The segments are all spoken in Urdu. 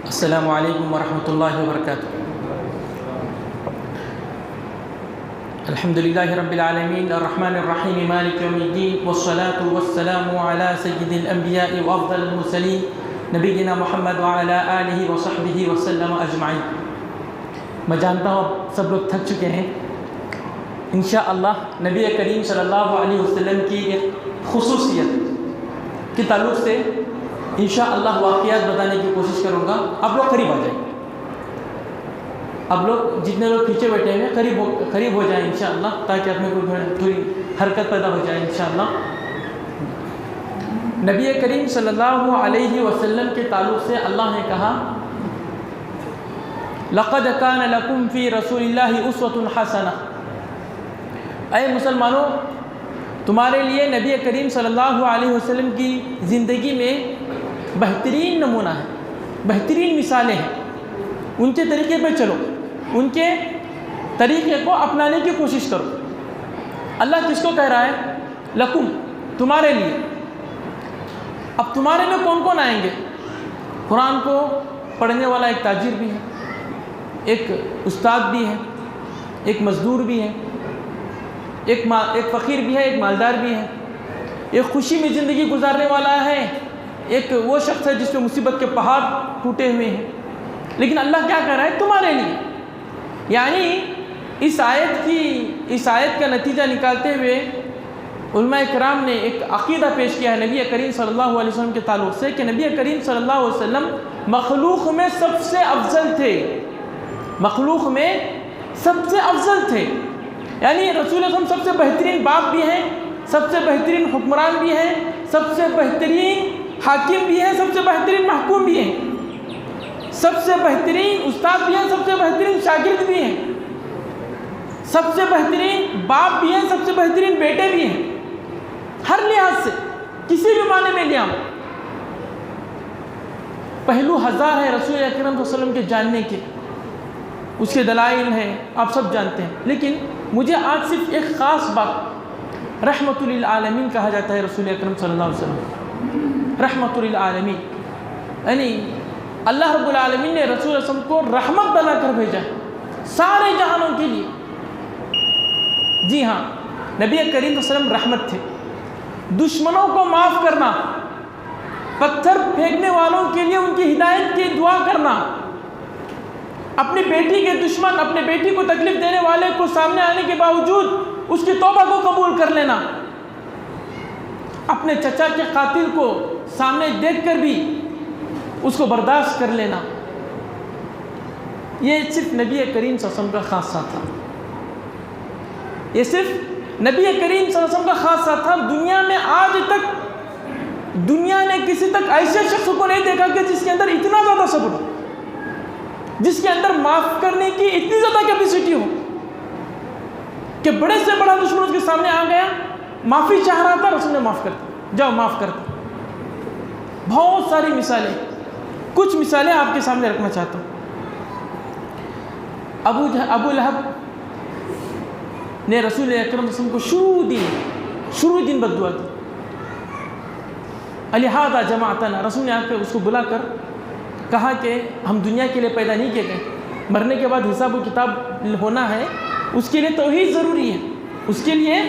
السلام علیکم ورحمۃ اللہ وبرکاتہ۔ الحمد للہ رب العالمین الرحمن الرحیم مالک یوم الدین والصلاة والسلام علی سید الانبیاء وافضل المرسلین نبینا محمد وعلی آلہ وصحبہ وسلم اجمعین۔ میں جانتا ہوں اب سب لوگ تھک چکے ہیں۔ انشاءاللہ نبی کریم صلی اللہ علیہ وسلم کی ایک خصوصیت کے تعلق سے انشاءاللہ واقعات بتانے کی کوشش کروں گا۔ آپ لوگ قریب آ جائیں، آپ لوگ جتنے لوگ پیچھے بیٹھے ہیں قریب ہو جائیں انشاءاللہ، تاکہ آپ میں کوئی تھوڑی حرکت پیدا ہو جائے انشاءاللہ۔ نبی کریم صلی اللہ علیہ وسلم کے تعلق سے اللہ نے کہا لَقَدْ كَانَ لَكُمْ فِي رَسُولِ اللَّهِ أُسْوَةٌ حَسَنَةٌ۔ اے مسلمانوں، تمہارے لیے نبی کریم صلی اللہ علیہ وسلم کی زندگی میں بہترین نمونہ ہے، بہترین مثالیں ہیں۔ ان کے طریقے پہ چلو، ان کے طریقے کو اپنانے کی کوشش کرو۔ اللہ کس کو کہہ رہا ہے؟ لکم، تمہارے لیے۔ اب تمہارے میں کون کون آئیں گے؟ قرآن کو پڑھنے والا ایک تاجر بھی ہے، ایک استاد بھی ہے، ایک مزدور بھی ہے، ایک فقیر بھی ہے، ایک مالدار بھی ہے، ایک خوشی میں زندگی گزارنے والا ہے، ایک وہ شخص ہے جس پہ مصیبت کے پہاڑ ٹوٹے ہوئے ہیں۔ لیکن اللہ کیا کہہ رہا ہے؟ تمہارے لیے۔ یعنی اس آیت کا نتیجہ نکالتے ہوئے علماء کرام نے ایک عقیدہ پیش کیا ہے نبی کریم صلی اللہ علیہ وسلم کے تعلق سے کہ نبی کریم صلی اللہ علیہ وسلم مخلوق میں سب سے افضل تھے، مخلوق میں سب سے افضل تھے۔ یعنی رسول اللہ سب سے بہترین باپ بھی ہیں، سب سے بہترین حکمران بھی ہیں، سب سے بہترین حاکم بھی ہیں، سب سے بہترین محکوم بھی ہیں، سب سے بہترین استاد بھی ہیں، سب سے بہترین شاگرد بھی ہیں، سب سے بہترین باپ بھی ہیں، سب سے بہترین بیٹے بھی ہیں۔ ہر لحاظ سے کسی بھی معنی میں لیا پہلو ہزار ہے رسول اکرم صلی اللہ علیہ وسلم کے جاننے کے، اس کے دلائل ہیں، آپ سب جانتے ہیں۔ لیکن مجھے آج صرف ایک خاص بات، رحمت للعالمین کہا جاتا ہے رسول اکرم صلی اللہ علیہ وسلم، رحمت للعالمین، یعنی اللہ رب العالمین نے رسول اللہ علیہ وسلم کو رحمت بنا کر بھیجا سارے جہانوں کے لیے۔ جی ہاں، نبی کریم صلی اللہ علیہ وسلم رحمت تھے۔ دشمنوں کو معاف کرنا، پتھر پھینکنے والوں کے لیے ان کی ہدایت کی دعا کرنا، اپنی بیٹی کے دشمن، اپنے بیٹی کو تکلیف دینے والے کو سامنے آنے کے باوجود اس کی توبہ کو قبول کر لینا، اپنے چچا کے قاتل کو سامنے دیکھ کر بھی اس کو برداشت کر لینا، یہ صرف نبی کریم صلی اللہ علیہ وسلم کا خاصہ تھا۔ یہ صرف نبی کریم صلی اللہ علیہ وسلم کا خاصہ تھا۔ دنیا میں آج تک دنیا نے کسی تک ایسے شخص کو نہیں دیکھا کہ جس کے اندر اتنا زیادہ صبر ہو، جس کے اندر معاف کرنے کی اتنی زیادہ کیپیسٹی ہو کہ بڑے سے بڑا دشمن اس کے سامنے آ گیا، معافی چاہ رہا تھا، رسول نے معاف کر دیا، جاؤ معاف کر دیا۔ بہت ساری مثالیں، کچھ مثالیں آپ کے سامنے رکھنا چاہتا ہوں۔ ابو لہب نے رسول اکرم صلی اللہ علیہ وسلم کو شروع دن بد دعا کی، الہذا جمعتنا، رسول نے آ کے اس کو بلا کر کہا کہ ہم دنیا کے لیے پیدا نہیں کیے گئے، مرنے کے بعد حساب و کتاب ہونا ہے، اس کے لیے توحید ضروری ہے، اس کے لیے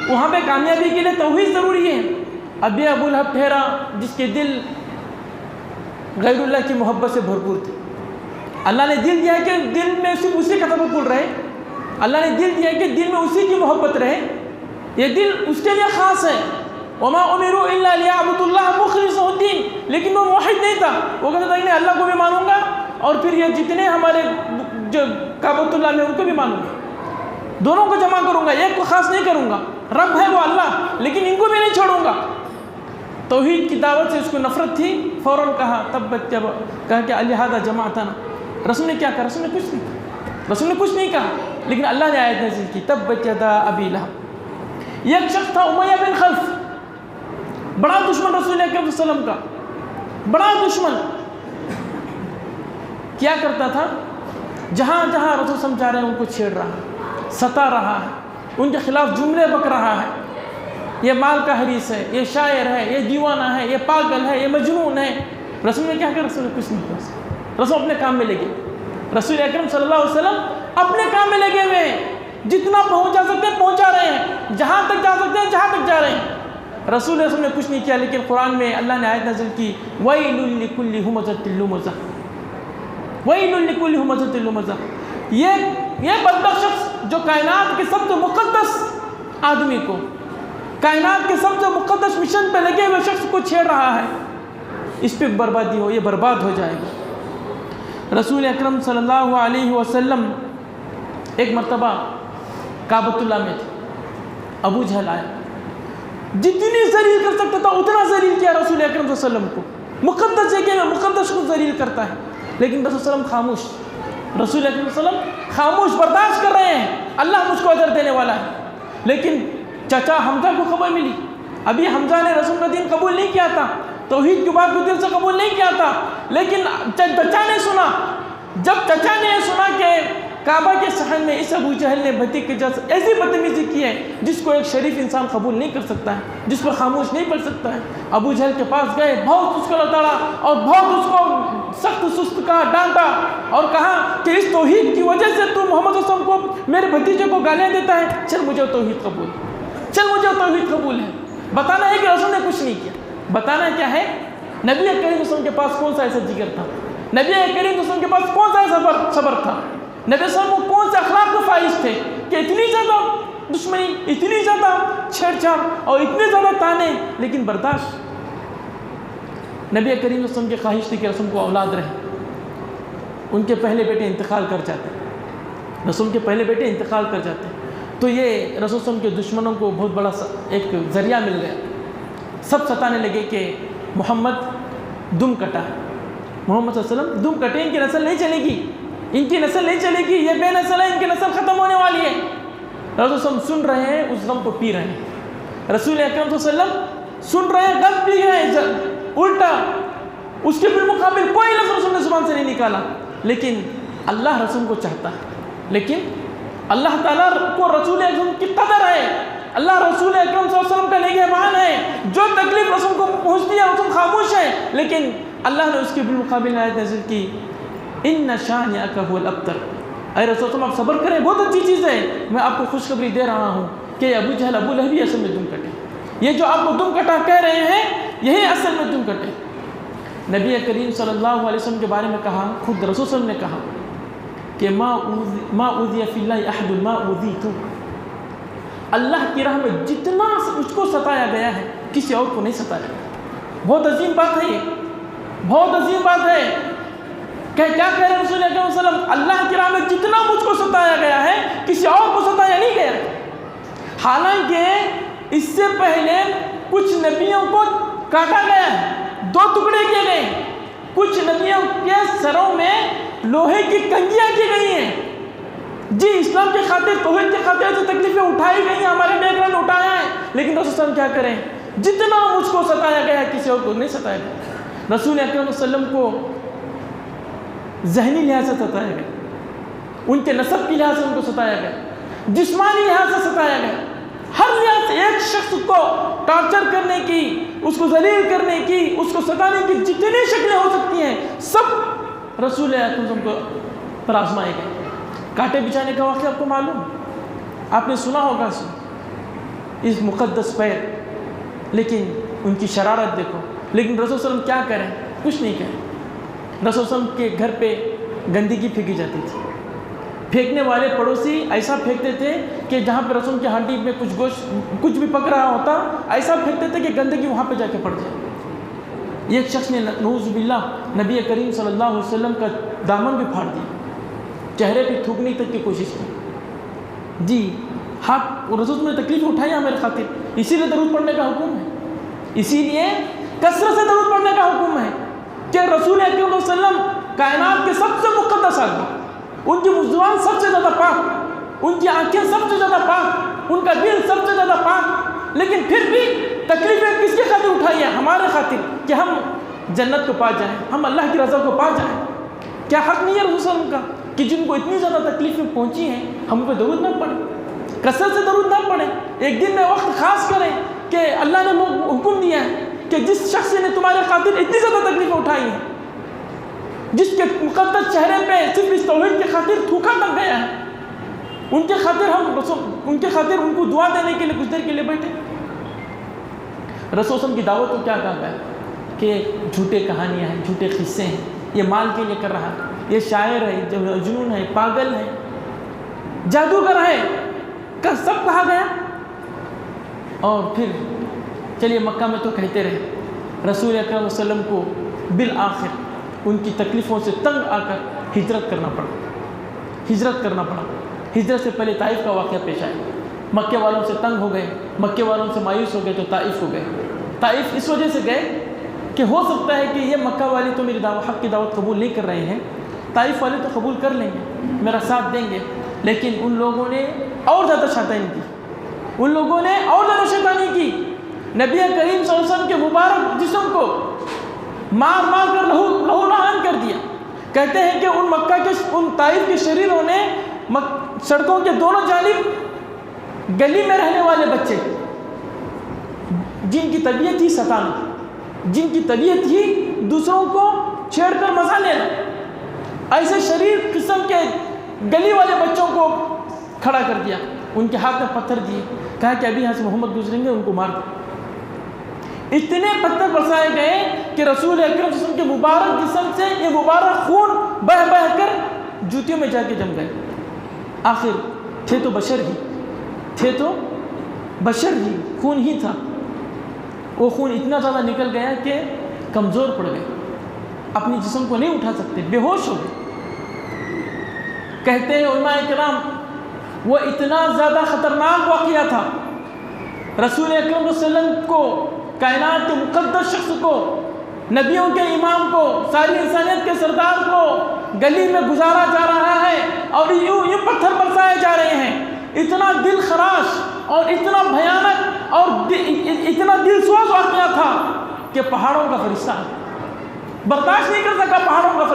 وہاں پہ کامیابی کے لیے توحید ضروری ہے۔ اب یہ ابو لہب ٹھہرا جس کے دل غیر اللہ کی محبت سے بھرپور تھے۔ اللہ نے دل دیا کہ دل میں صرف اسی کا تفکر رہے، اللہ نے دل دیا کہ دل میں اسی کی محبت رہے، یہ دل اس کے لیے خاص ہے۔ وما امروا الا ليعبدوا الله مخلصا الدين، لیکن وہ موحد نہیں تھا، وہ کہتا تھا کہ میں اللہ کو بھی مانوں گا اور پھر یہ جتنے ہمارے جو کعبۃ اللہ میں ان کو بھی مانوں گا، دونوں کو جمع کروں گا، ایک کو خاص نہیں کروں گا، رب ہے وہ اللہ، لیکن ان کو بھی نہیں چھوڑوں گا۔ توحید کی دعوت سے اس کو نفرت تھی، فوراً کہا، تبت، جب کہا کہ الہذا جمعتنا، رسول نے کیا کہا؟ رسول نے کچھ نہیں کہا، لیکن اللہ نے آیت نازل کی، تبت یدا ابی لہب۔ ایک شخص تھا امیہ بن خلف، بڑا دشمن رسول اکرم صلی اللہ علیہ وسلم کا، بڑا دشمن، کیا کرتا تھا؟ جہاں جہاں رسول صلی اللہ علیہ وسلم جا رہے ہیں ان کو چھیڑ رہا ہے، ستا رہا ہے، ان کے خلاف جملے بک رہا ہے، یہ مال کا حریص ہے، یہ شاعر ہے، یہ دیوانہ ہے، یہ پاگل ہے، یہ مجنون ہے۔ رسول نے کیا کہا؟ رسول نے کچھ نہیں کہا، رسول اپنے کام میں لگے، رسول اکرم صلی اللہ علیہ وسلم اپنے کام میں لگے ہوئے ہیں، جتنا پہنچا سکتے ہیں پہنچا رہے ہیں، جہاں تک جا سکتے ہیں جہاں تک جا رہے ہیں۔ رسول اللہ نے کچھ نہیں کیا، لیکن قرآن میں اللہ نے آیت نازل کی وَيْلٌ لِكُلِّ هُمَزَةٍ لُمَزَةٍ وَيْلٌ لِكُلِّ هُمَزَةٍ لُمَزَةٍ۔ یہ بدبخت شخص جو کائنات کے سب سے مقدس آدمی کو، کائنات کے سب سے مقدس مشن پہ لگے ہوئے شخص کو چھیڑ رہا ہے، اس پہ بربادی ہو، یہ برباد ہو جائے گا۔ رسول اکرم صلی اللہ علیہ وسلم ایک مرتبہ کعبۃ اللہ میں تھے، ابو جہل آیا، جتنی ذلیل کر سکتا تھا اتنا ذلیل کیا رسول اکرم صلی اللہ علیہ وسلم کو، مقدس جگہ میں مقدس کو ذلیل کرتا ہے، لیکن رسول صلی اللہ علیہ وسلم خاموش، رسول اکرم صلی اللہ علیہ وسلم خاموش برداشت کر رہے ہیں، اللہ مجھ کو اجر دینے والا ہے۔ لیکن چچا حمزہ کو خبر ملی، ابھی حمزہ نے رسول کا دین قبول نہیں کیا تھا، توحید کی بات کو دل سے قبول نہیں کیا تھا، لیکن چچا نے سنا، جب چچا نے یہ سنا کہ کعبہ کے صحن میں اس ابو جہل نے بھتی کے جیسے ایسی بدتمیزی کی ہے جس کو ایک شریف انسان قبول نہیں کر سکتا ہے، جس پر خاموش نہیں پڑ سکتا ہے، ابو جہل کے پاس گئے، بہت اس کو لتاڑا اور بہت اس کو سخت سست کہا، ڈانٹا اور کہا کہ اس توحید کی وجہ سے تو محمد صلی اللہ علیہ وسلم کو، میرے بھتیجے کو گالیاں دیتا ہے، چل مجھے توحید قبول، چل مجھے توحید قبول ہے۔ بتانا ہے کہ رسول نے کچھ نہیں کیا، بتانا کیا ہے، نبی کریم صلی اللہ علیہ وسلم کے پاس کون سا ایسا جگر تھا، نبی کریم صلی اللہ علیہ وسلم کے پاس کون سا ایسا صبر تھا، نبی صلی اللہ علیہ وسلم کو کون سے اخلاق کو فائز تھے کہ اتنی زیادہ دشمنی، اتنی زیادہ چھیڑ چھاڑ اور اتنے زیادہ تانے، لیکن برداشت۔ نبی کریم صلی اللہ علیہ وسلم کی خواہش تھی کہ رسول کو اولاد رہے، ان کے پہلے بیٹے انتقال کر جاتے، رسول کے پہلے بیٹے انتقال کر جاتے، تو یہ رسول صلی اللہ علیہ وسلم کے دشمنوں کو بہت بڑا ایک ذریعہ مل گیا، سب ستانے لگے کہ محمد دم کٹا، محمد صلی اللہ علیہ وسلم دم کٹے، ان کی نسل نہیں چلے گی، ان کی نسل نہیں چلے گی، یہ بے نسل ہے، ان کی نسل ختم ہونے والی ہے۔ رسول صلی اللہ علیہ وسلم سن رہے ہیں، اس غم کو پی رہے ہیں، رسول اکرم صلی اللہ علیہ وسلم سن رہے ہیں، غم پی رہے ہیں، الٹا اس کے بالمقابل کوئی لفظ رسول نے زبان سے نہیں نکالا، لیکن اللہ رسول کو چاہتا ہے، لیکن اللہ تعالیٰ کو رسول اکرم کی قدر ہے، اللہ رسول اکرم صلی اللہ علیہ وسلم کا نگہبان ہے، جو تکلیف رسول کو پہنچتی ہے رسول خاموش ہے، لیکن اللہ نے اس کے بالمقابل آیت نازل کی ان شانئک هو الابتر، اے رسول اللہ آپ صبر کریں، بہت اچھی چیز ہے، میں آپ کو خوشخبری دے رہا ہوں کہ ابو جہل ابو لہب اصل میں دم کٹے، یہ جو آپ کو دم کٹا کہہ رہے ہیں یہی اصل میں دم کٹے۔ نبی کریم صلی اللہ علیہ وسلم کے بارے میں کہا، خود رسول صلی اللہ علیہ وسلم نے کہا کہ ما اوذی فی اللہ احد ما اوذیت، اللہ کی راہ میں جتنا مجھ کو ستایا گیا ہے کسی اور کو نہیں ستایا گیا۔ بہت عظیم بات ہے، یہ بہت عظیم بات ہے کہ کیا کہہ رہے ہیں رسول اکرم صلی اللہ علیہ وسلم، اللہ کی راہ میں جتنا مجھ کو ستایا گیا ہے کسی اور کو ستایا نہیں گیا۔ حالانکہ اس سے پہلے کچھ نبیوں کو کاٹا گیا ہے، 2 ٹکڑے کیے گئے، کچھ نبیوں کے سروں میں لوہے کی کنگیاں کی گئی ہیں، جی اسلام کی خاطر، توحید کی خاطر سے تکلیفیں اٹھائی گئی ہیں، ہمارے بیک گراؤنڈ اٹھایا ہے، لیکن رسول صلی اللہ علیہ وسلم کیا کریں، جتنا مجھ کو ستایا گیا ہے کسی اور کو نہیں ستایا گیا۔ رسول اکرم صلی اللہ علیہ وسلم کو ذہنی لحاظ سے ستایا گیا، ان کے نسب کی لحاظ سے ان کو ستایا گیا، جسمانی لحاظ سے ستایا گیا، ہر لحاظ سے ایک شخص کو ٹارچر کرنے کی، اس کو ذلیل کرنے کی، اس کو ستانے کی جتنی شکلیں ہو سکتی ہیں سب رسول اکرم کو پر آزمائے گئے۔ کانٹے بچھانے کا واقعہ آپ کو معلوم، آپ نے سنا ہوگا اس مقدس پیر، لیکن ان کی شرارت دیکھو، لیکن رسول صلی اللہ علیہ وسلم کیا کریں، کچھ نہیں کریں۔ رسول صلی اللہ علیہ وسلم کے گھر پہ گندگی پھینکی جاتی تھی، پھینکنے والے پڑوسی ایسا پھینکتے تھے کہ جہاں پہ رسول کی ہانڈی میں کچھ گوشت کچھ بھی پک رہا ہوتا، ایسا پھینکتے تھے کہ گندگی وہاں پہ جا کے پڑ جائے۔ ایک شخص نے نعوذ باللہ نبی کریم صلی اللہ علیہ وسلم کا دامن بھی پھاڑ دیا، چہرے پہ تھوکنے تک کی کوشش کی، جی ہاتھ رسول نے تکلیف اٹھائی ہمارے خاطر، اسی لیے درود پڑھنے کا حکم ہے، اسی لیے کثرت سے درود پڑھنے کا حکم ہے کہ رسول اکرم صلی اللہ علیہ وسلم کائنات کے سب سے مقدس آدمی، ان کی زبان سب سے زیادہ پاک، ان کی آنکھیں سب سے زیادہ پاک، ان کا دل سب سے زیادہ پاک، لیکن پھر بھی تکلیفیں کس کے خاطر اٹھائی ہیں؟ ہمارے خاطر، کہ ہم جنت کو پا جائیں، ہم اللہ کی رضا کو پا جائیں۔ کیا حق نہیں ہے رسول صلی اللہ علیہ وسلم کا کہ جن کو اتنی زیادہ تکلیفیں پہنچی ہیں ہم پہ درود نہ پڑھیں، کثرت سے درود نہ پڑھیں، ایک دن میں وقت خاص کریں کہ اللہ نے حکم دیا ہے کہ جس شخص نے تمہارے خاطر اتنی زیادہ تکلیفیں اٹھائی ہیں جس کے مقدس چہرے پہ صرف اس توحید کی خاطر تھوکا لگ گیا ہے، ان کے خاطر ان کو دعا دینے کے لیے کچھ دیر کے لیے بیٹھے۔ رسول کی دعوت کو کیا کہا گیا کہ جھوٹے کہانیاں ہیں، جھوٹے قصے ہیں، یہ مال کے لیے کر رہا ہے، یہ شاعر ہے، مجنون ہے، پاگل ہے، جادوگر ہے، سب کہا گیا۔ اور پھر چلیے مکہ میں تو کہتے رہے، رسول اکرم صلی اللہ علیہ وسلم کو بالآخر ان کی تکلیفوں سے تنگ آ کر ہجرت کرنا پڑا۔ ہجرت سے پہلے طائف کا واقعہ پیش آیا، مکے والوں سے تنگ ہو گئے، مکے والوں سے مایوس ہو گئے تو طائف ہو گئے۔ طائف اس وجہ سے گئے کہ ہو سکتا ہے کہ یہ مکہ والے تو میری حق کی دعوت قبول نہیں کر رہے ہیں، طائف والے تو قبول کر لیں گے، میرا ساتھ دیں گے، لیکن ان لوگوں نے اور زیادہ شیطانی کی، نبی کریم صلی اللہ علیہ وسلم کے مبارک جسم کو مار کر لہو نہان کر دیا۔ کہتے ہیں کہ ان طائف کے شریروں نے سڑکوں کے دونوں جانب گلی میں رہنے والے بچے جن کی طبیعت ہی ستانا، جن کی طبیعت ہی دوسروں کو چھیڑ کر مزہ لینا، ایسے شریر قسم کے گلی والے بچوں کو کھڑا کر دیا، ان کے ہاتھ میں پتھر دیے، کہا کہ ابھی یہاں سے محمد گزریں گے، ان کو مار دو۔ اتنے پتھر برسائے گئے کہ رسول اکرم صلی اللہ علیہ وسلم کے مبارک جسم سے یہ مبارک خون بہہ کر جوتیوں میں جا کے جم گئے۔ آخر تھے تو بشر ہی، خون ہی تھا، وہ خون اتنا زیادہ نکل گیا کہ کمزور پڑ گئے، اپنی جسم کو نہیں اٹھا سکتے، بے ہوش ہو گئے۔ کہتے ہیں علماء کرام وہ اتنا زیادہ خطرناک واقعہ تھا، رسول اکرم صلی اللہ علیہ وسلم کو، کائنات کے مقدس شخص کو، نبیوں کے امام کو، ساری انسانیت کے سردار کو گلی میں گزارا جا رہا ہے اور یوں پتھر برسائے جا رہے ہیں۔ اتنا دل خراش اور اتنا بھیانک اور اتنا دل سوز واقعہ تھا کہ پہاڑوں کا فرشتہ برداشت نہیں کر سکا، پہاڑوں کا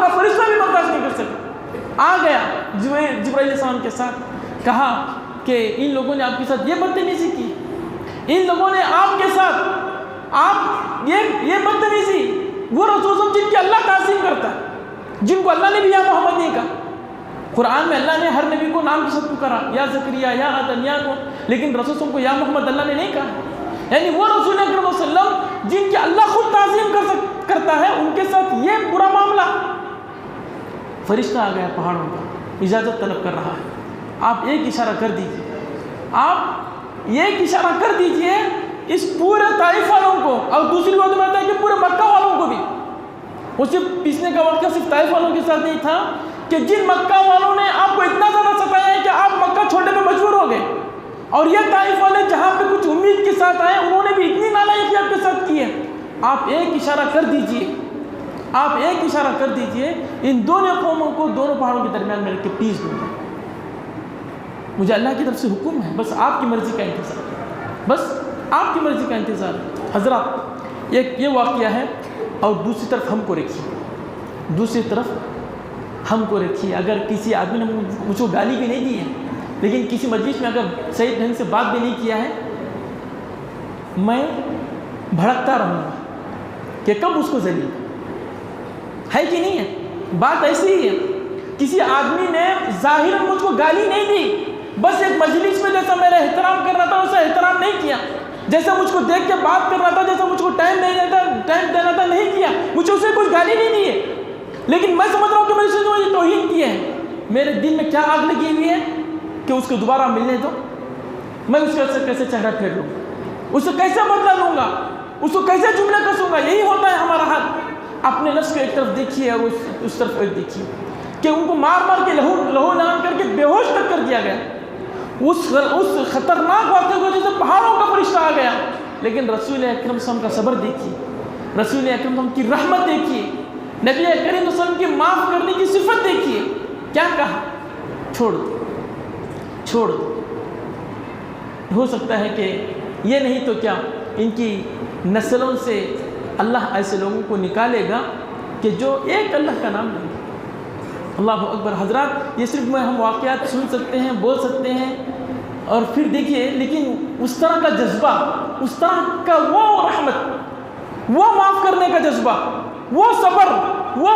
فرشتہ بھی برداشت نہیں کر سکا، آ گیا جبرائیل علیہ السلام کے ساتھ، کہا کہ ان لوگوں نے آپ کے ساتھ یہ بدتمیزی کی، ان لوگوں نے آپ کے ساتھ یہ بدتمیزی، وہ رسول جن کی اللہ تعظیم کرتا ہے، جن کو اللہ نے بھی یا محمد نہیں کہا۔ قرآن میں اللہ نے ہر نبی کو نام کے ساتھ پکارا، یا زکریا، یا آدم، یا کون، لیکن رسول کو یا محمد اللہ نے نہیں کہا۔ یعنی وہ رسول اکرم صلی اللہ علیہ وسلم جن کی اللہ خود تعظیم کرتا ہے، ان کے ساتھ یہ برا معاملہ۔ فرشتہ آ گیا پہاڑوں کا، اجازت طلب کر رہا ہے، آپ ایک اشارہ کر دیجئے، اس پورے طائف والوں کو، اور دوسری بات میں ہے کہ پورے مکہ والوں کو بھی۔ وہ صرف پیچھنے کا واقعہ صرف طائف والوں کے ساتھ نہیں تھا کہ جن مکہ والوں نے آپ کو اتنا زیادہ ستایا ہے کہ آپ مکہ چھوڑنے میں مجبور ہو گئے، اور یہ طائف والے جہاں پہ کچھ امید کے ساتھ آئے، انہوں نے بھی اتنی نالائقی آپ کے ساتھ کی ہے۔ آپ ایک اشارہ کر دیجئے، ان دونوں قوموں کو دونوں پہاڑوں کے درمیان میں رکھ کے پیس دوں گا۔ مجھے اللہ کی طرف سے حکم ہے، بس آپ کی مرضی کا انتظار ہے۔ حضرات یہ واقعہ ہے، اور دوسری طرف ہم کو رکھیے، اگر کسی آدمی نے مجھ کو گالی بھی نہیں دی ہے، لیکن کسی مجلس میں اگر صحیح ڈھنگ سے بات بھی نہیں کیا ہے، میں بھڑکتا رہوں گا کہ کب اس کو ذلیل ہے کہ نہیں ہے۔ بات ایسی ہی ہے، کسی آدمی نے ظاہراً مجھ کو گالی نہیں دی، بس ایک مجلس میں جیسا میرا احترام کر رہا تھا ویسا احترام نہیں کیا، جیسا مجھ کو دیکھ کے بات کر رہا تھا، جیسا مجھ کو ٹائم دینا تھا نہیں کیا، مجھے اسے کچھ گالی نہیں دی ہے، لیکن میں سمجھ رہا ہوں کہ میں اسے یہ توہین کی ہے، میرے دل میں کیا آگ لگی ہوئی ہے کہ اس کو دوبارہ ملنے دو، میں اس سے کیسے چہرہ پھیر لوں گا، اسے کیسے بدلا لوں گا، اس کو کیسے جملے کسوں گا۔ یہی ہوتا ہے ہمارا حال۔ اپنے نفس کو ایک طرف دیکھیے اور اس طرف ایک دیکھیے کہ ان کو مار کے لہو نان کر کے بے ہوش تک کر دیا گیا، اس خطرناک واقعے کو جیسے پہاڑوں کا فرشتہ آ گیا، لیکن رسول اکرم صلی اللہ علیہ وسلم کا صبر دیکھیے، رسول اکرم صلی اللہ علیہ وسلم کی رحمت دیکھیے، نبی کریم صلی اللہ علیہ وسلم کی معاف کرنے کی صفت دیکھیے، کیا کہا؟ چھوڑ دو۔ ہو سکتا ہے کہ یہ نہیں تو کیا ان کی نسلوں سے اللہ ایسے لوگوں کو نکالے گا کہ جو ایک اللہ کا نام لیں گے۔ اللہ اکبر۔ حضرات یہ صرف ہم واقعات سن سکتے ہیں، بول سکتے ہیں، اور پھر دیکھیے، لیکن اس طرح کا جذبہ، اس طرح کا وہ رحمت، وہ معاف کرنے کا جذبہ، وہ صبر، وہ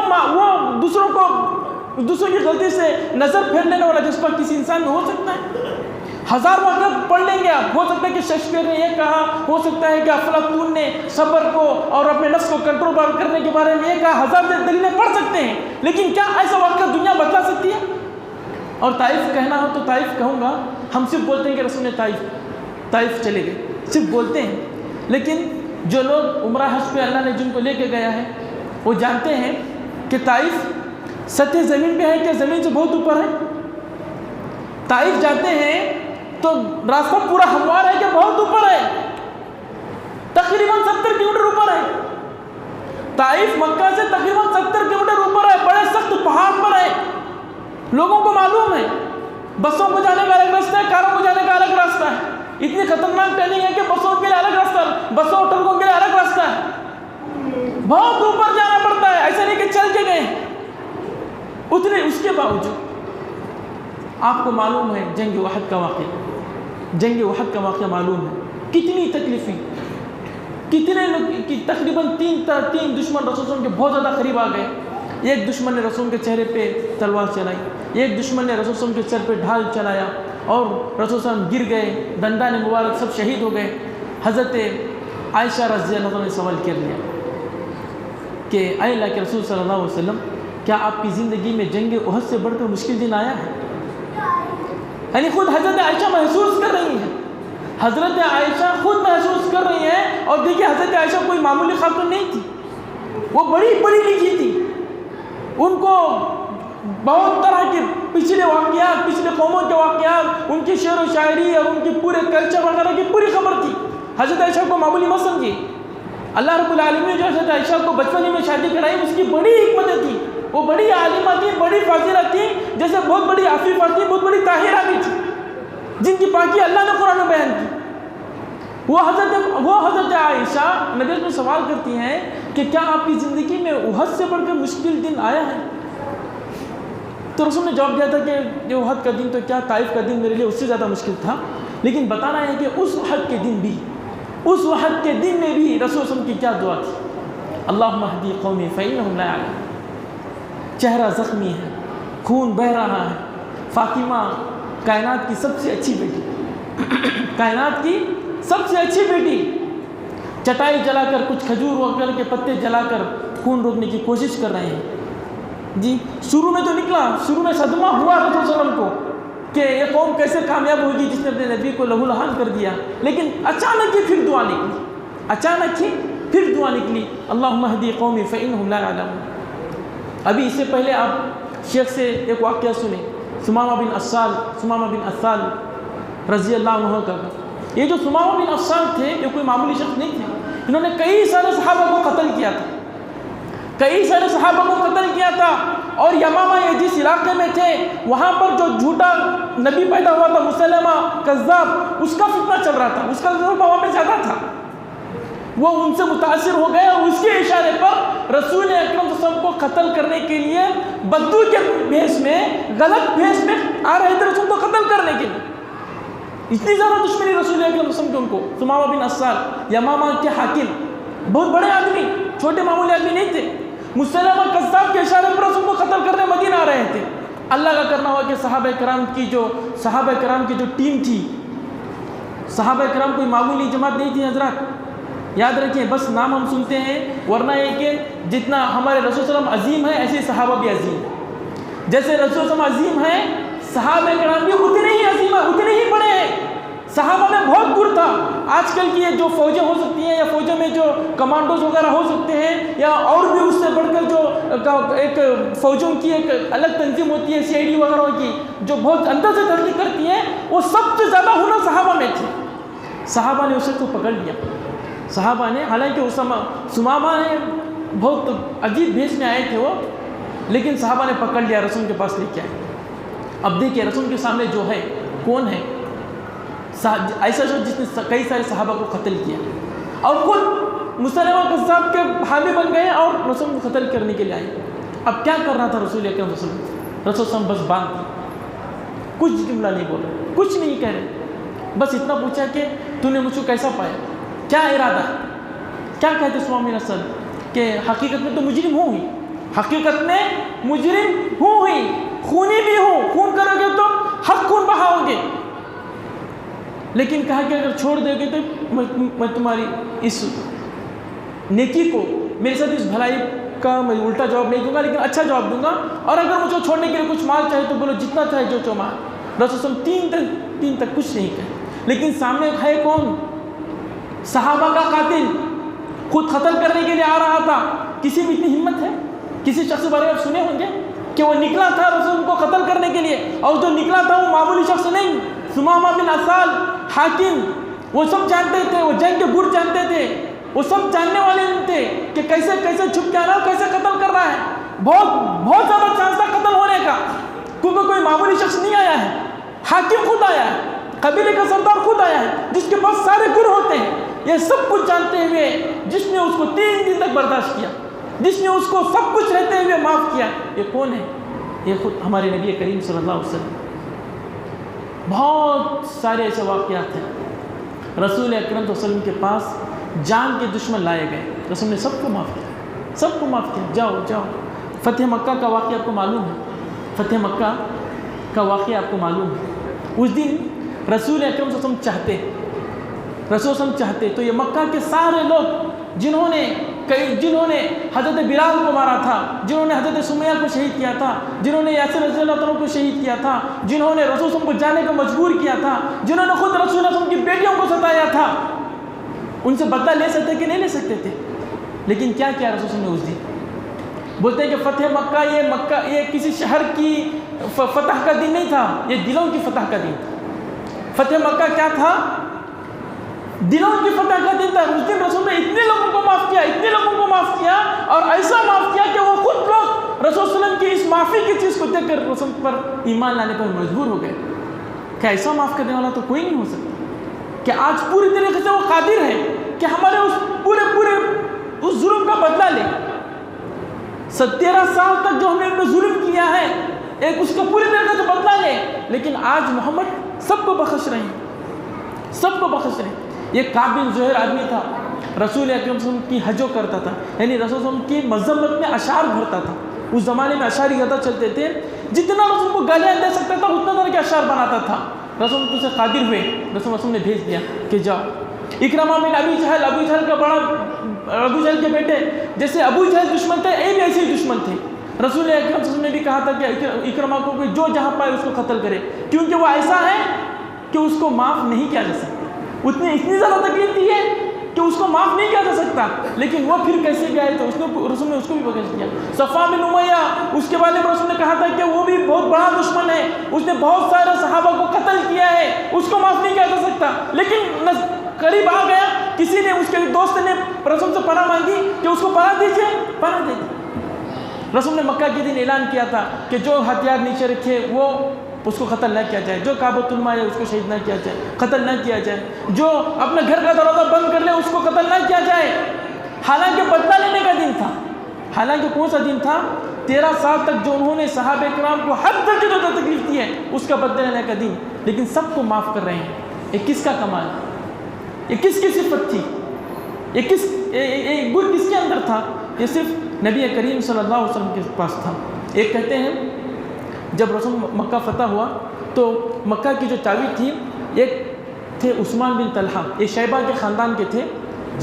دوسروں کی غلطی سے نظر پھیر لینے والا جذبہ کسی انسان میں ہو سکتا ہے؟ 1000 وقت پڑھ لیں گے آپ، ہو سکتا ہے کہ شیکسپیئر نے یہ کہا، ہو سکتا ہے کہ افلاطون نے صبر کو اور اپنے نفس کو کنٹرول کرنے کے بارے میں یہ کہا، 1000 دلیلیں پڑھ سکتے ہیں، لیکن کیا ایسا واقعہ دنیا بدلا سکتی ہے؟ اور طائف کہنا ہو تو طائف کہوں گا، ہم صرف بولتے ہیں کہ رسول نے طائف چلے گئے، صرف بولتے ہیں، لیکن جو لوگ عمرہ حج پہ اللہ نے جن کو لے کے گیا ہے وہ جانتے ہیں کہ طائف سطح زمین پہ ہے کہ زمین سے بہت اوپر ہے؟ طائف جاتے ہیں تو راستہ پورا ہموار ہے کہ بہت اوپر ہے؟ تقریباً 70 کلومیٹر اوپر ہے۔ طائف مکہ سے تقریباً 70 کلومیٹر اوپر ہے، بڑے سخت پہاڑ پر ہے۔ لوگوں کو معلوم ہے بسوں کو جانے کا الگ راستہ ہے، کاروں کو جانے کا الگ راستہ ہے۔ اتنی خطرناک ٹریننگ ہے کہ بسوں کے لیے الگ راستہ ہے، بسوں اور ٹرکوں کے لیے الگ راستہ ہے، بہت اوپر جانا پڑتا ہے، ایسا نہیں کہ چل کے گئے اتنے۔ اس کے باوجود آپ کو معلوم ہے جنگ احد کا واقعہ معلوم ہے، کتنی تکلیفیں، کتنے لوگ، تقریباً تین دشمن رسول کے بہت زیادہ قریب آ گئے۔ ایک دشمن نے رسول کے چہرے پہ تلوار چلائی، ایک دشمن نے رسول کے سر پہ ڈھال چلایا اور رسول گر گئے، دندان مبارک سب شہید ہو گئے۔ حضرت عائشہ رضی اللہ عنہ نے سوال کر لیا کہ اے اللہ کے رسول صلی اللہ علیہ وسلم، کیا آپ کی زندگی میں جنگ احد سے بڑھ کر مشکل دن آیا ہے؟ یعنی خود حضرت عائشہ محسوس کر رہی ہیں، حضرت عائشہ خود محسوس کر رہی ہیں۔ اور دیکھیے حضرت عائشہ کوئی معمولی خاتون نہیں تھی، وہ بڑی پڑھی لکھی تھی، ان کو بہت طرح کے پچھلے واقعات، پچھلے قوموں کے واقعات، ان کی شعر و شاعری اور ان کے پورے کلچر وغیرہ کی پوری خبر تھی۔ حضرت عائشہ کو معمولی مت سمجھیے، اللہ رب العالمین نے جو حضرت عائشہ کو بچپن میں شادی کرائی اس کی بڑی حکمتیں تھی، وہ بڑی عالمہ تھی، بڑی فاضلہ تھی، جیسے بہت بڑی عفیفہ تھی، بہت بڑی طاہرہ بھی تھی، جن کی پاکی اللہ نے قرآن میں بیان کی۔ وہ حضرت عائشہ نبی میں سوال کرتی ہیں کہ کیا آپ کی زندگی میں احد سے بڑھ کر مشکل دن آیا ہے؟ تو رسول نے جواب دیا تھا کہ یہ احد کا دن تو کیا، طائف کا دن میرے لیے اس سے زیادہ مشکل تھا، لیکن بتانا ہے کہ اس احد کے دن میں بھی رسول صلی اللہ علیہ وسلم کی کیا دعا تھی؟ اللہم اہدی قومی فإنہم لا یعلمون۔ چہرہ زخمی ہے، خون بہہ رہا ہے، فاطمہ کائنات کی سب سے اچھی بیٹی چٹائی جلا کر، کچھ کھجور وغیرہ کے پتے جلا کر خون روکنے کی کوشش کر رہے ہیں جی۔ شروع میں صدمہ ہوا رسول صلی اللہ علیہ وسلم کو کہ یہ قوم کیسے کامیاب ہوگی جس نے اپنے نبی کو لہو لہان کر دیا، لیکن اچانک ہی پھر دعا نکلی اللہم اہدی قومی فإنہم لا یعلمون۔ ابھی اس سے پہلے آپ شیخ سے ایک واقعہ سنیں، ثمامہ بن اسال رضی اللہ عنہ کا۔ یہ جو ثمامہ بن اسال تھے یہ کوئی معمولی شخص نہیں تھے، انہوں نے کئی سارے صحابہ کو قتل کیا تھا، اور یمامہ یہ جس علاقے میں تھے وہاں پر جو جھوٹا نبی پیدا ہوا تھا مسلمہ کذاب، اس کا فتنہ چل رہا تھا، اس کا ضرور وہاں پہ زیادہ تھا۔ وہ ان سے متاثر ہو گئے اور اس کے اشارے پر رسول اکرم صلی اللہ علیہ وسلم کو قتل کرنے کے لیے بدو کے بھیس میں، غلط بھیس میں آ رہے تھے رسول کو قتل کرنے کے لیے۔ اتنی زیادہ دشمنی رسول اکرم صلی اللہ علیہ وسلم کے ان کو۔ ثمامہ بن اسال یمامہ کے حاکم، بہت بڑے آدمی، چھوٹے معمولی آدمی نہیں تھے، مسلمہ کذاب کے اشارے پر رسول کو قتل کرنے مدینہ آ رہے تھے۔ اللہ کا کرنا ہوا کہ صحابہ کرام کی جو ٹیم تھی، صحابہ کرام کوئی معمولی جماعت نہیں تھی حضرات، یاد رکھیں، بس نام ہم سنتے ہیں، ورنہ یہ کہ جتنا ہمارے رسول صلی اللہ علیہ وسلم عظیم ہے ایسے صحابہ بھی عظیم ہیں، جیسے رسول صلی اللہ علیہ وسلم عظیم ہیں صحابہ کرام بھی اتنے ہی عظیم ہیں، اتنے ہی بڑے ہیں۔ صحابہ میں بہت گر تھا۔ آج کل کی جو فوجیں ہو سکتی ہیں یا فوجوں میں جو کمانڈوز وغیرہ ہو سکتے ہیں یا اور بھی اس سے بڑھ کر جو ایک فوجوں کی ایک الگ تنظیم ہوتی ہے CID وغیرہ کی، جو بہت اندر سے تحقیق کرتی ہیں، وہ سب سے زیادہ ہنر صحابہ میں تھے۔ صحابہ نے اسے کو پکڑ لیا، صحابہ نے، حالانکہ ثمامہ نے بہت عجیب بھیس میں آئے تھے وہ، لیکن صحابہ نے پکڑ لیا، رسول کے پاس لے کے آئے۔ اب دیکھیے رسول کے سامنے جو ہے کون ہے؟ ایسا شخص جس نے کئی سارے صحابہ کو قتل کیا اور خود مسلمہ کذاب کے حامی بن گئے اور رسول کو قتل کرنے کے لیے آئے۔ اب کیا کر رہا تھا رسول اکرم صلی اللہ علیہ وسلم؟ بس باندھ دی، کچھ جملہ نہیں بول رہے، کچھ نہیں کہہ رہے، بس اتنا پوچھا کہ تو نے مجھ کو کیسا پایا، کیا ارادہ ہے، کیا کہتے ثمامہ بن اسال؟ کہ حقیقت میں تو مجرم ہوں ہی، حقیقت میں مجرم ہوں ہی، خونی بھی ہوں، خون کرو گے تو حق خون بہاؤ گے، لیکن کہا کہ اگر چھوڑ دو گے تو میں تمہاری اس نیکی کو، میرے ساتھ اس بھلائی کا میں الٹا جواب نہیں دوں گا لیکن اچھا جواب دوں گا، اور اگر مجھے چھوڑنے کے لیے کچھ مال چاہے تو بولو جتنا چاہے جو مال۔ رسول صلی اللہ علیہ وسلم تین تک کچھ نہیں کہے، لیکن سامنے ہے کون؟ صحابہ کا قاتل، خود قتل کرنے کے لیے آ رہا تھا۔ کسی بھی اتنی ہمت ہے؟ کسی شخص کے بارے میں آپ سنے ہوں گے کہ وہ نکلا تھا رسول کو قتل کرنے کے لیے، اور جو نکلا تھا وہ معمولی شخص نہیں، ثمامہ بن اسال حاکم، وہ سب جانتے تھے، وہ جنگ کے گٹ جانتے تھے، وہ سب جاننے والے تھے کہ کیسے کیسے چھپ کے آ رہا ہے، کیسے قتل کر رہا ہے، بہت زیادہ چانس تھا قتل ہونے کا، کیونکہ کوئی معمولی شخص نہیں آیا ہے، حاکم خود آیا ہے، قبیلے کا سردار خود آیا ہے، جس کے پاس سارے گر ہوتے ہیں، یہ سب کچھ جانتے ہوئے جس نے اس کو 3 دن تک برداشت کیا، جس نے اس کو سب کچھ رہتے ہوئے معاف کیا، یہ کون ہے؟ یہ خود ہمارے نبی کریم صلی اللہ علیہ وسلم۔ بہت سارے ایسے واقعات ہیں، رسول اکرم صلی اللہ علیہ وسلم کے پاس جان کے دشمن لائے گئے، رسول نے سب کو معاف کیا، سب کو معاف کیا، جاؤ جاؤ۔ فتح مکہ کا واقعہ آپ کو معلوم ہے، فتح مکہ کا واقعہ آپ کو معلوم ہے۔ اس دن رسول اکرم صلی اللہ علیہ وسلم چاہتے تو یہ مکہ کے سارے لوگ جنہوں نے حضرت بلال کو مارا تھا، جنہوں نے حضرت سمیہ کو شہید کیا تھا، جنہوں نے یاسر رضی اللہ عنہ کو شہید کیا تھا، جنہوں نے رسول صلی اللہ علیہ وسلم کو جانے کو مجبور کیا تھا، جنہوں نے خود رسول صلی اللہ علیہ وسلم کی بیٹیوں کو ستایا تھا، ان سے بدلہ لے سکتے کہ نہیں لے سکتے تھے؟ لیکن کیا کیا رسول صلی اللہ علیہ وسلم نے اس دن؟ بولتے ہیں کہ فتح مکہ یہ کسی شہر کی فتح کا دن نہیں تھا، یہ دلوں کی فتح کا دن تھا۔ فتح مکہ کیا تھا؟ دلوں کی فتح کا دن تھا۔ اس دن رسول نے اتنے لوگوں کو معاف کیا اور ایسا معاف کیا کہ وہ خود لوگ رسول صلی اللہ علیہ وسلم کی اس معافی کی چیز کو دیکھ کر رسول پر ایمان لانے پر مجبور ہو گئے کہ ایسا معاف کرنے والا تو کوئی نہیں ہو سکتا، کہ آج پوری طریقے سے وہ قادر ہے کہ ہمارے اس پورے اس ظلم کا بدلہ لے۔ 13 سال تک جو ہم نے ان پہ ظلم کیا ہے، ایک اس کا پوری طریقے سے بدلہ لے، لیکن آج محمد سب کو بخش رہے ہیں، سب کو بخش رہے ہیں۔ یہ کعب بن زہیر آدمی تھا، رسول اکرم صلی اللہ علیہ وسلم کی حجو کرتا تھا، یعنی رسول صلی اللہ علیہ وسلم کی مذمت میں اشعار بھرتا تھا۔ اس زمانے میں اشعار زیادہ چلتے تھے، جتنا رسول کو گالیاں دے سکتا تھا اتنا طرح کے اشعار بناتا تھا۔ رسول سے قادر ہوئے، رسول نے بھیج دیا کہ جاؤ۔ اکرمہ بن ابو جہل کا بڑا، ابو جہل کے بیٹے جیسے ابو جہل دشمن تھے، یہ بھی ایسے ہی دشمن تھے۔ رسول اکرم صلی اللہ علیہ وسلم نے بھی کہا تھا کہ اکرمہ کو جو جہاں پائے اس کو قتل کرے، کیونکہ وہ ایسا ہے کہ اس کو معاف نہیں کیا جا سکتا، اتنی زیادہ تکلیف دی ہے کہ اس کو معاف نہیں کیا جا سکتا۔ لیکن وہ پھر کیسے گئے تو رسول نے اس کو بھی بخش دیا۔ صفوان بن امیہ، اس کے بارے میں رسول نے کہا تھا کہ وہ بھی بہت بڑا دشمن ہے، اس نے بہت سارے صحابہ کو قتل کیا ہے، اس کو معاف نہیں کیا جا سکتا۔ لیکن قریب آ گیا، کسی نے، اس کے دوست نے رسول سے پناہ مانگی کہ اس کو پناہ دیجیے، پناہ دے دی۔ رسول نے مکہ کے دن اعلان کیا تھا کہ جو ہتھیار نیچے رکھے وہ اس کو قتل نہ کیا جائے، جو کعبۃ اللہ ہے اس کو شہید نہ کیا جائے، قتل نہ کیا جائے، جو اپنے گھر کا دروازہ بند کر لے اس کو قتل نہ کیا جائے۔ حالانکہ بدلہ لینے کا دن تھا، حالانکہ کون سا دن تھا؟ 13 سال تک جو انہوں نے صحابہ کرام کو ہر درجے جو تکلیف دی ہے اس کا بدلہ لینے کا دن، لیکن سب کو معاف کر رہے ہیں۔ یہ کس کا کمال؟ یہ کس کی صفت تھی؟ یہ گر کس کے اندر تھا؟ یہ صرف نبی کریم صلی اللہ علیہ وسلم کے پاس تھا۔ ایک کہتے ہیں جب رسول مکہ فتح ہوا تو مکہ کی جو چابی تھی، ایک تھے عثمان بن طلحہ، یہ شیبہ کے خاندان کے تھے،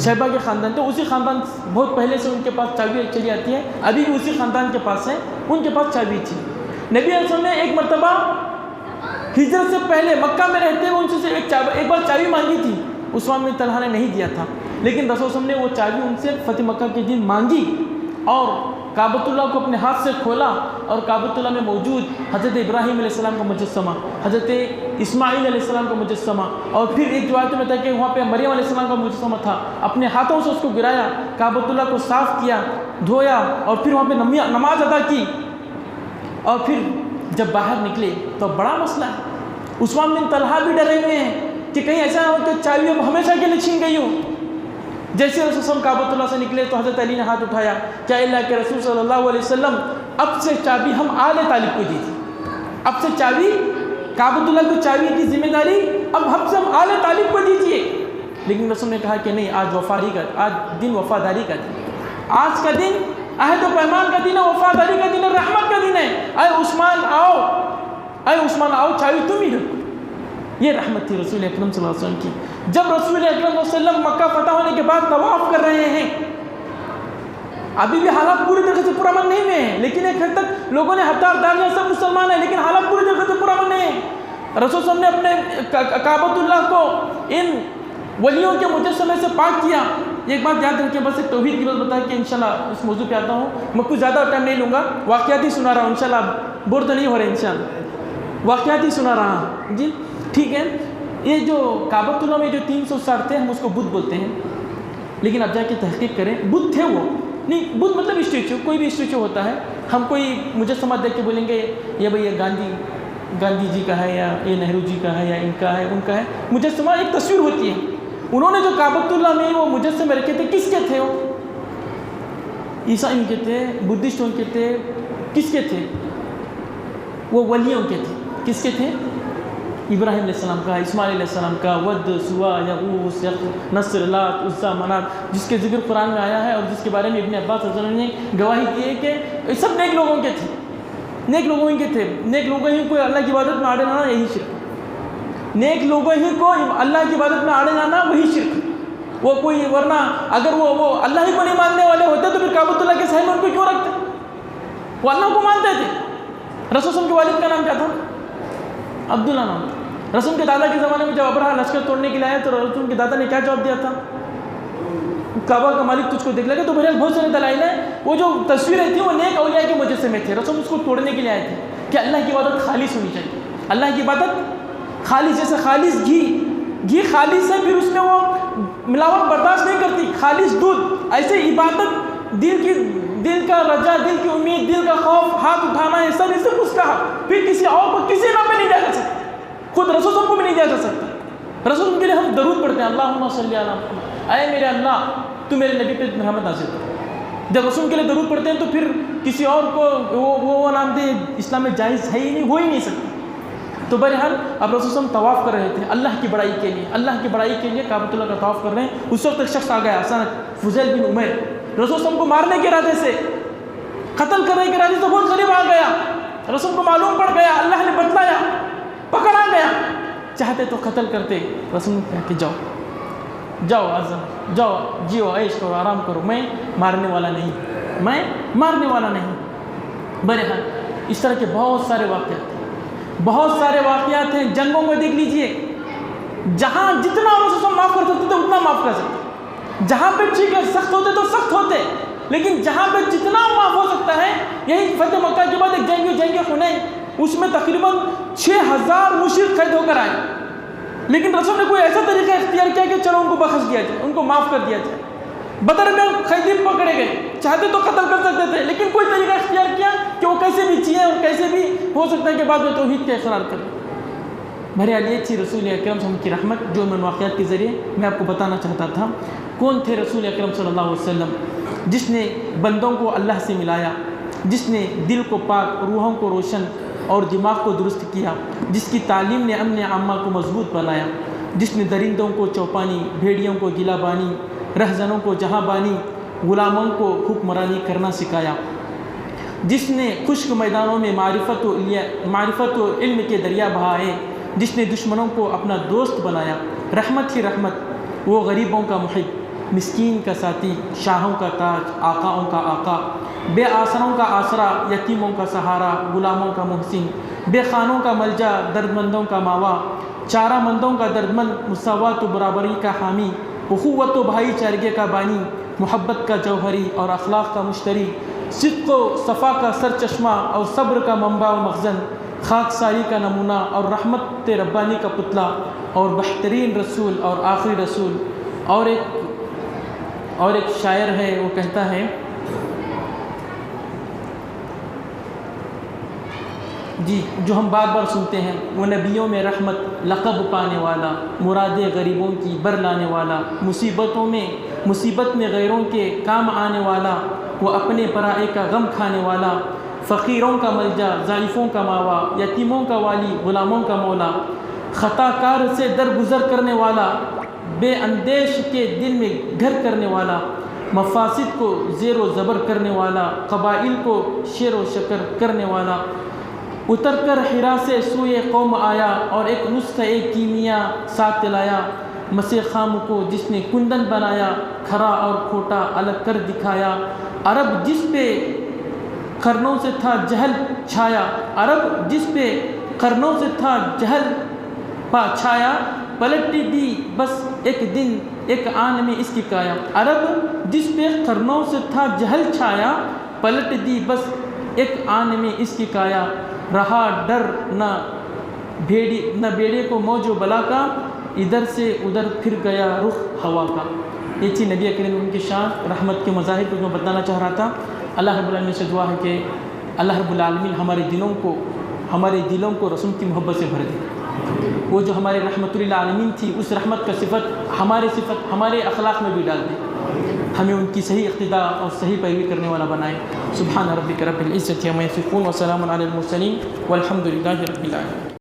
شیبہ کے خاندان تھے، اسی خاندان بہت پہلے سے ان کے پاس چابی چلی آتی ہے، ابھی بھی اسی خاندان کے پاس ہے، ان کے پاس چابی تھی۔ نبی علیہ السلام نے ایک مرتبہ ہجرت سے پہلے مکہ میں رہتے ہوئے ان سے ایک بار چابی مانگی تھی، عثمان بن طلحہ نے نہیں دیا تھا، لیکن رسول صلی اللہ علیہ وسلم نے وہ چابی ان سے فتح مکہ کے دن مانگی اور کعبۃ اللہ کو اپنے ہاتھ سے کھولا، اور کعبۃ اللہ میں موجود حضرت ابراہیم علیہ السلام کا مجسمہ، حضرت اسماعیل علیہ السلام کا مجسمہ، اور پھر ایک روایت میں تھا کہ وہاں پہ مریم علیہ السلام کا مجسمہ تھا، اپنے ہاتھوں سے اس کو گرایا، کعبۃ اللہ کو صاف کیا، دھویا، اور پھر وہاں پہ نماز ادا کی، اور پھر جب باہر نکلے تو بڑا مسئلہ ہے، عثمان بن طلحہ بھی ڈرے ہوئے ہیں کہ کہیں ایسا نہ ہو کہ چابی اب ہمیشہ کے لیے چھین گئی ہو۔ جیسے رسول صلی کعبۃ اللہ سے نکلے تو حضرت علی نے ہاتھ اٹھایا کہ اللہ کے رسول صلی اللہ علیہ وسلم، اب سے چابی ہم آل طالب کو دیجیے، اب سے چابی کعبۃ اللہ کو چابی کی ذمہ داری اب ہم سے ہم آل طالب کو دیجیے۔ لیکن رسول نے کہا کہ نہیں، آج دن وفاداری کا دن، آج کا دن عہد و پیمان کا دن ہے، وفاداری کا دن ہے، رحمت کا دن ہے. اے عثمان آؤ، اے عثمان آؤ، چابی تم ہی رکھو. یہ رحمت تھی رسول اکرم صلی اللہ علیہ وسلم کی. جب رسول اکرم صلی اللہ علیہ وسلم مکہ فتح ہونے کے بعد طواف کر رہے ہیں، ابھی بھی حالات پوری طرح سے پرامن نہیں ہوئے ہیں، لیکن ایک حد تک لوگوں نے ہتھیار ڈال لیا، سب مسلمان ہیں، لیکن حالات پوری طرح سے پرامن نہیں ہیں. رسول صلی اللہ علیہ وسلم نے اپنے کعبۃ اللہ کو ان ولیوں کے مجسمے سے پاک کیا. ایک بات یاد رکھیں، بس ایک توحید کی بات بتایا کہ انشاءاللہ اس موضوع پہ آتا ہوں. میں کچھ زیادہ ٹائم نہیں لوں گا، واقعات ہی سنا رہا ہوں، انشاءاللہ بور تو نہیں ہو رہے، انشاءاللہ واقعات ہی سنا رہا ہوں. جی ٹھیک ہے. یہ جو کعبۃ اللہ میں جو 360 تھے، ہم اس کو بت بولتے ہیں، لیکن اب جا کے تحقیق کریں، بت تھے وہ نہیں. بت مطلب اسٹیچو، کوئی بھی اسٹیچو ہوتا ہے. ہم کوئی مجسمہ دیکھ کے بولیں گے یہ بھائی یہ گاندھی جی کا ہے، یا یہ نہرو جی کا ہے، یا ان کا ہے، ان کا ہے. مجسمہ ایک تصویر ہوتی ہے. انہوں نے جو کعبۃ اللہ میں وہ مجسمے رکھے تھے، کس کے تھے؟ وہ عیسائیوں کے تھے، بدھسٹوں کے تھے، کس کے تھے؟ وہ ولیوں کے تھے. کس کے تھے؟ ابراہیم علیہ السلام کا، اسماعیل علیہ السلام کا، ود، سوا، یغوث، نصر، لات، عزیٰ، منات، جس کے ذکر قرآن میں آیا ہے اور جس کے بارے میں ابن عباس رضی اللہ عنہ نے گواہی دی ہے کہ یہ سب نیک لوگوں کے تھے. نیک لوگوں ہی کے تھے. نیک لوگوں ہی کو اللہ کی عبادت میں آڑے لانا یہی شرک. نیک لوگوں ہی کو اللہ کی عبادت میں آڑے لانا وہی شرک. وہ کوئی ورنہ اگر وہ اللہ ہی کو نہیں ماننے والے ہوتے تو پھر کعبۃ اللہ کے صحن میں ان کو کیوں رکھتے؟ وہ اللہ کو مانتے تھے. رسول صلی اللہ علیہ وسلم کے والد کا نام کیا تھا؟ عبداللہ نام. رسول کے دادا کے زمانے میں جب ابرہہ لشکر توڑنے کے لیے آیا تو رسول کے دادا نے کیا جواب دیا تھا؟ کعبہ کا مالک تجھ کو دیکھ لگا. تو بہرحال بہت سارے دلائل ہیں. وہ جو تصویریں تھیں وہ نیک اولیاء کے مجسمے تھے. رسول اس کو توڑنے کے لیے آئے تھے کہ اللہ کی عبادت خالص ہونی چاہیے. اللہ کی عبادت خالص، جیسے خالص گھی خالص ہے، پھر اس میں وہ ملاوٹ برداشت نہیں کرتی. خالص دودھ، ایسے عبادت دل کا رجا، دل کی امید، دل کا خوف، ہاتھ اٹھانا، یہ سب صرف اس کا. پھر کسی اور کو کسی نام پہ نہیں دیا جا سکتا. خود رسول صاحب کو بھی نہیں دیا جا سکتا. رسول کے لیے ہم درود پڑھتے ہیں، اللہم صلی علی محمد، اے میرے اللہ تو میرے نبی پہ رحمت نازل کر. جب رسول کے لیے درود پڑھتے ہیں تو پھر کسی اور کو وہ نام دے اسلام میں جائز ہے ہی نہیں، ہو ہی نہیں سکتا. تو بہرحال اب رسول صاحب طواف کر رہے تھے اللہ کی بڑائی کے لیے. اللہ کی بڑائی کے لیے کعبۃ اللہ کا طواف کر رہے ہیں. اس وقت ایک شخص آ گیا اچانک، فضیل بن عمیر. رسول صاحب کو مارنے کے ارادے سے، قتل کرنے کے ارادے سے بہت قریب آ گیا. رسول کو معلوم پڑ گیا، اللہ نے بتلایا، پکڑا گیا. چاہتے تو قتل کرتے. رسول نے کہا کہ جاؤ اعظم، جاؤ جیو، عیش کرو، آرام کرو، میں مارنے والا نہیں، میں مارنے والا نہیں. بہرحال اس طرح کے بہت سارے واقعات ہیں. جنگوں کو دیکھ لیجئے، جہاں جتنا رسول معاف کر سکتے تھے اتنا معاف کر سکتے. جہاں پہ ٹھیک ہے سخت ہوتے تو سخت ہوتے، لیکن جہاں پہ جتنا معاف ہو سکتا ہے. یہی فتح مکہ کے بعد ایک جنگ حنین، اس میں تقریباً 6000 مشرک قید ہو کر آئے، لیکن رسول نے کوئی ایسا طریقہ اختیار کیا کہ چلو ان کو بخش دیا جائے، ان کو معاف کر دیا جائے. بدر میں قیدی پکڑے گئے، چاہتے تو قتل کر سکتے تھے، لیکن کوئی طریقہ اختیار کیا کہ وہ کیسے بھی چیئے اور کیسے بھی ہو سکتا ہے کہ بعد میں توحید کا اقرار کریں. بہرحال یہ تھی رسول اکرم صلی اللہ علیہ وسلم کی رحمت، جو میں واقعات کے ذریعے میں آپ کو بتانا چاہتا تھا. کون تھے رسول اکرم صلی اللہ علیہ وسلم؟ جس نے بندوں کو اللہ سے ملایا، جس نے دل کو پاک، روحوں کو روشن اور دماغ کو درست کیا، جس کی تعلیم نے امن عامہ کو مضبوط بنایا، جس نے درندوں کو چوپانی، بھیڑیوں کو گلا بانی، رہزنوں کو جہاں بانی، غلاموں کو حکمرانی کرنا سکھایا، جس نے خشک میدانوں میں معرفت و علم کے دریا بہائے، جس نے دشمنوں کو اپنا دوست بنایا. رحمت ہی رحمت، وہ غریبوں کا محب، مسکین کا ساتھی، شاہوں کا تاج، آقاؤں کا آقا، بے آسروں کا آسرا، یتیموں کا سہارا، غلاموں کا محسن، بے خانوں کا ملجا، درد مندوں کا ماوا، چارہ مندوں کا دردمند، مساوات و برابری کا حامی، اخوت و بھائی چارگی کا بانی، محبت کا جوہری اور اخلاق کا مشتری، صدق و صفا کا سر چشمہ اور صبر کا منبع و مخزن، خاک ساری کا نمونہ اور رحمت ربانی کا پتلا، اور بہترین رسول اور آخری رسول. اور ایک شاعر ہے، وہ کہتا ہے جی، جو ہم بار بار سنتے ہیں، وہ نبیوں میں رحمت، لقب پانے والا، مرادیں غریبوں کی بر لانے والا، مصیبت میں غیروں کے کام آنے والا، وہ اپنے پرائے کا غم کھانے والا، فقیروں کا ملجا، ضعیفوں کا ماوا، یتیموں کا والی، غلاموں کا مولا، خطا کار سے درگزر کرنے والا، بے اندیش کے دل میں گھر کرنے والا، مفاسد کو زیر و زبر کرنے والا، قبائل کو شیر و شکر کرنے والا، اتر کر حرا سے سوئے قوم آیا اور ایک نسخہ ایک کیمیا ساتھ لایا، مسیح خام کو جس نے کندن بنایا، کھرا اور کھوٹا الگ کر دکھایا، عرب جس پہ قرنوں سے تھا جہل چھایا، عرب جس پہ قرنوں سے تھا جہل چھایا، پلٹ دی بس ایک دن ایک آن میں اس کی کایا، عرب جس پہ قرنوں سے تھا جہل چھایا، پلٹ دی بس ایک آن میں اس کی کایا، رہا ڈر نہ بیڑے کو موج و بلا کا، ادھر سے ادھر پھر گیا رخ ہوا کا۔ یہ تھی نبی کریم ان کی شان رحمت کے مظاہر کو میں بتانا چاہ رہا تھا۔ اللہ رب العالمین سے دعا ہے کہ اللہ رب العالمین ہمارے دلوں کو رسول کی محبت سے بھر دے، وہ جو ہمارے رحمت للعالمین تھی اس رحمت کا صفت ہمارے اخلاق میں بھی ڈال دے، ہمیں ان کی صحیح اقتداء اور صحیح پیروی کرنے والا بنائے۔ سبحان ربک رب العزت عما یصفون وسلام علی المرسلین والحمد للہ رب العالمین۔